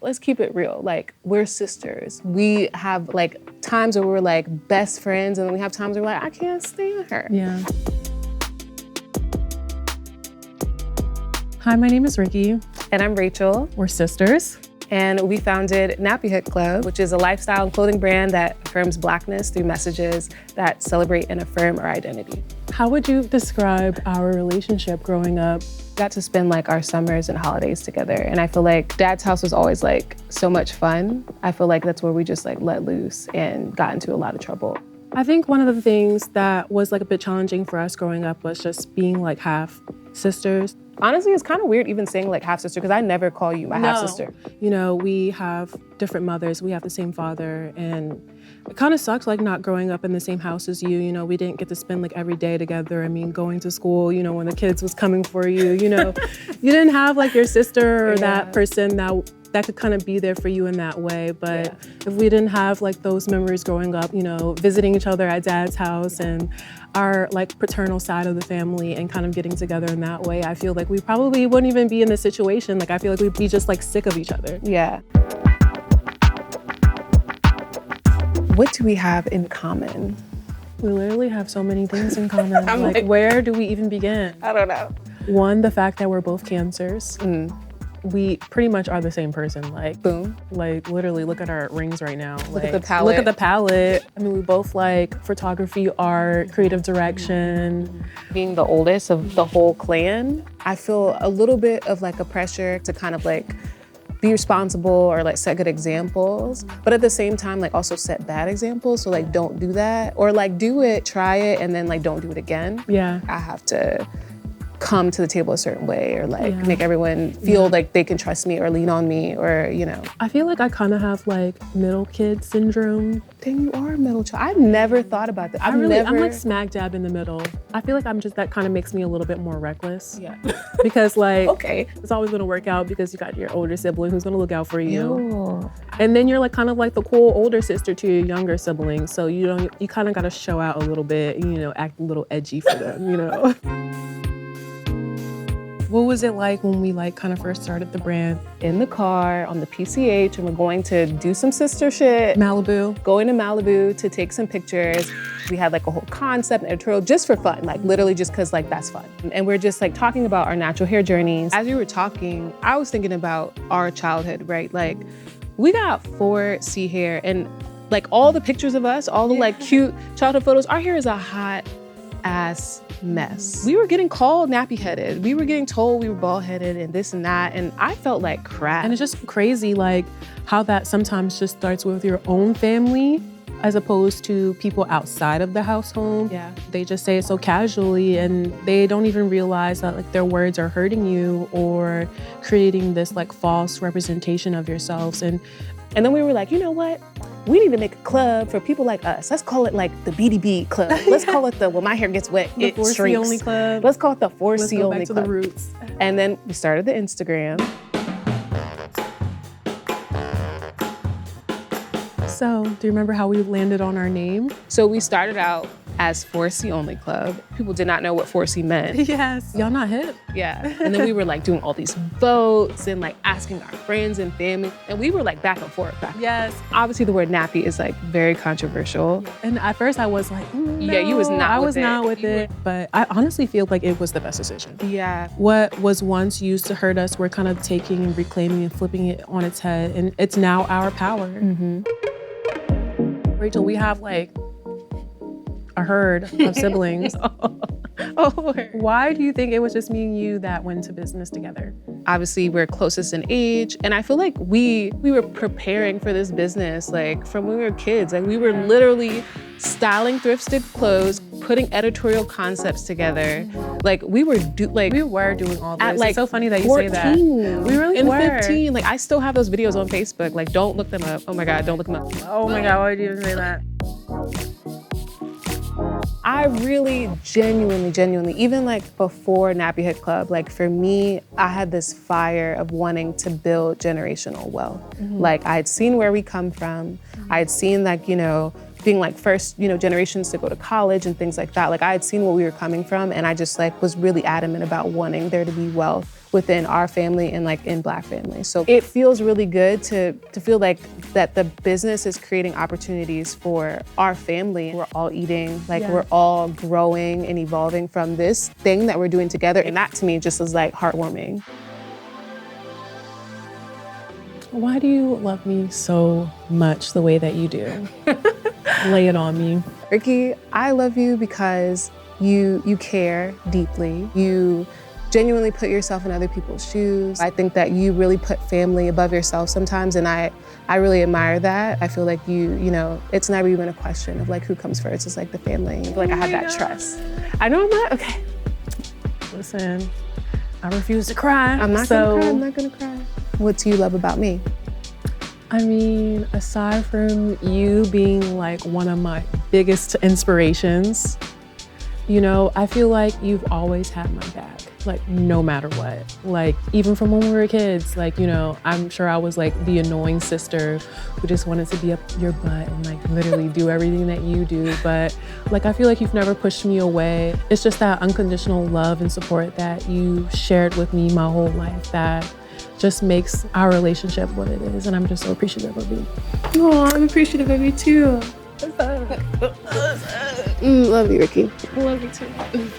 Let's keep it real. Like, we're sisters. We have like times where we're like best friends, and then we have times where we're like, I can't stand her. Yeah. Hi, my name is Rikki. And I'm Rachel. We're sisters. And we founded Nappy Head Club, which is a lifestyle and clothing brand that affirms Blackness through messages that celebrate and affirm our identity. How would you describe our relationship growing up? Got to spend like our summers and holidays together. And I feel like Dad's house was always like so much fun. I feel like that's where we just like let loose and got into a lot of trouble. I think one of the things that was like a bit challenging for us growing up was just being like half sisters. Honestly, it's kind of weird even saying like half sister because I never call you my half sister. You know, we have different mothers, we have the same father, and it kind of sucks like not growing up in the same house as you. You know, we didn't get to spend like every day together. I mean, going to school, you know, when the kids was coming for you, you know, you didn't have like your sister or that person that could kind of be there for you in that way. But if we didn't have like those memories growing up, you know, visiting each other at Dad's house and our like paternal side of the family and kind of getting together in that way, I feel like we probably wouldn't even be in this situation. Like, I feel like we'd be just like sick of each other. Yeah. What do we have in common? We literally have so many things in common. like, where do we even begin? I don't know. One, the fact that we're both Cancers. We pretty much are the same person. Like, boom. Like, literally, look at our rings right now. Look at the palette. Look at the palette. I mean, we both like photography, art, creative direction. Being the oldest of the whole clan, I feel a little bit of like a pressure to kind of like be responsible or like set good examples, but at the same time, like also set bad examples. So like, don't do that, or like do it, try it, and then like don't do it again. Yeah. I have to come to the table a certain way, or like make everyone feel like they can trust me or lean on me, or, you know. I feel like I kind of have like middle kid syndrome. Then you are a middle child. I've never thought about that. I'm like smack dab in the middle. I feel like that kind of makes me a little bit more reckless. Yeah. Because like, okay, it's always gonna work out because you got your older sibling who's gonna look out for you. Ew. And then you're like kind of like the cool older sister to your younger sibling. So you kind of gotta show out a little bit, you know, act a little edgy for them, you know. What was it like when we like kind of first started the brand? In the car on the PCH, and we're going to do some sister shit. Malibu. Going to Malibu to take some pictures. We had like a whole concept and editorial just for fun, like literally just cause like that's fun. And we're just like talking about our natural hair journeys. As we were talking, I was thinking about our childhood, right? Like, we got 4C hair, and like all the pictures of us, all the like cute childhood photos, our hair is a hot ass mess. We were getting called nappy headed. We were getting told we were bald headed and this and that. And I felt like crap. And it's just crazy like how that sometimes just starts with your own family as opposed to people outside of the household. Yeah. They just say it so casually and they don't even realize that like their words are hurting you or creating this like false representation of yourselves. And then we were like, you know what? We need to make a club for people like us. Let's call it like the BDB club. Let's call it the, when my hair gets wet, the it 4C shrinks. only club. Let's call it the 4C only club. Let's go back to the roots. And then we started the Instagram. So, do you remember how we landed on our name? So we started out as 4C Only Club. People did not know what 4C meant. Yes. Y'all not hip. Yeah. And then we were like doing all these votes and like asking our friends and family. And we were like back and forth. Yes. Obviously the word nappy is like very controversial. And at first I was like, no, yeah, you was not I with was it. not with it. But I honestly feel like it was the best decision. Yeah. What was once used to hurt us, we're kind of taking and reclaiming and flipping it on its head. And it's now our power. Mm-hmm. Rachel, we have like a herd of siblings. Why do you think it was just me and you that went to business together? Obviously, we're closest in age, and I feel like we were preparing for this business like from when we were kids. Like we were literally styling thrift clothes, putting editorial concepts together. Like we were doing all this. At like it's so funny that you 14. say that. We really were. 15. Like I still have those videos on Facebook. Like don't look them up. Oh my God, don't look them up. Oh my God, why did you even say that? I really genuinely, even like before Nappy Head Club, like for me, I had this fire of wanting to build generational wealth. Mm-hmm. Like I had seen where we come from. Mm-hmm. I had seen like, you know, being like first, you know, generations to go to college and things like that. Like I had seen where we were coming from, and I just like was really adamant about wanting there to be wealth within our family and like in Black families. So it feels really good to feel like that the business is creating opportunities for our family. We're all eating, like we're all growing and evolving from this thing that we're doing together. And that to me just is like heartwarming. Why do you love me so much the way that you do? Lay it on me. Rikki, I love you because you care deeply. You genuinely put yourself in other people's shoes. I think that you really put family above yourself sometimes, and I really admire that. I feel like you know, it's never even a question of like who comes first. It's like the family. I feel like I have that trust. I know I'm not, okay. Listen, I refuse to cry. I'm not gonna cry. What do you love about me? I mean, aside from you being like one of my biggest inspirations, you know, I feel like you've always had my back, like no matter what. Like even from when we were kids, like, you know, I'm sure I was like the annoying sister who just wanted to be up your butt and like literally do everything that you do. But like, I feel like you've never pushed me away. It's just that unconditional love and support that you shared with me my whole life that just makes our relationship what it is. And I'm just so appreciative of you. Oh, I'm appreciative of you too. Love you, Rikki. Love you too.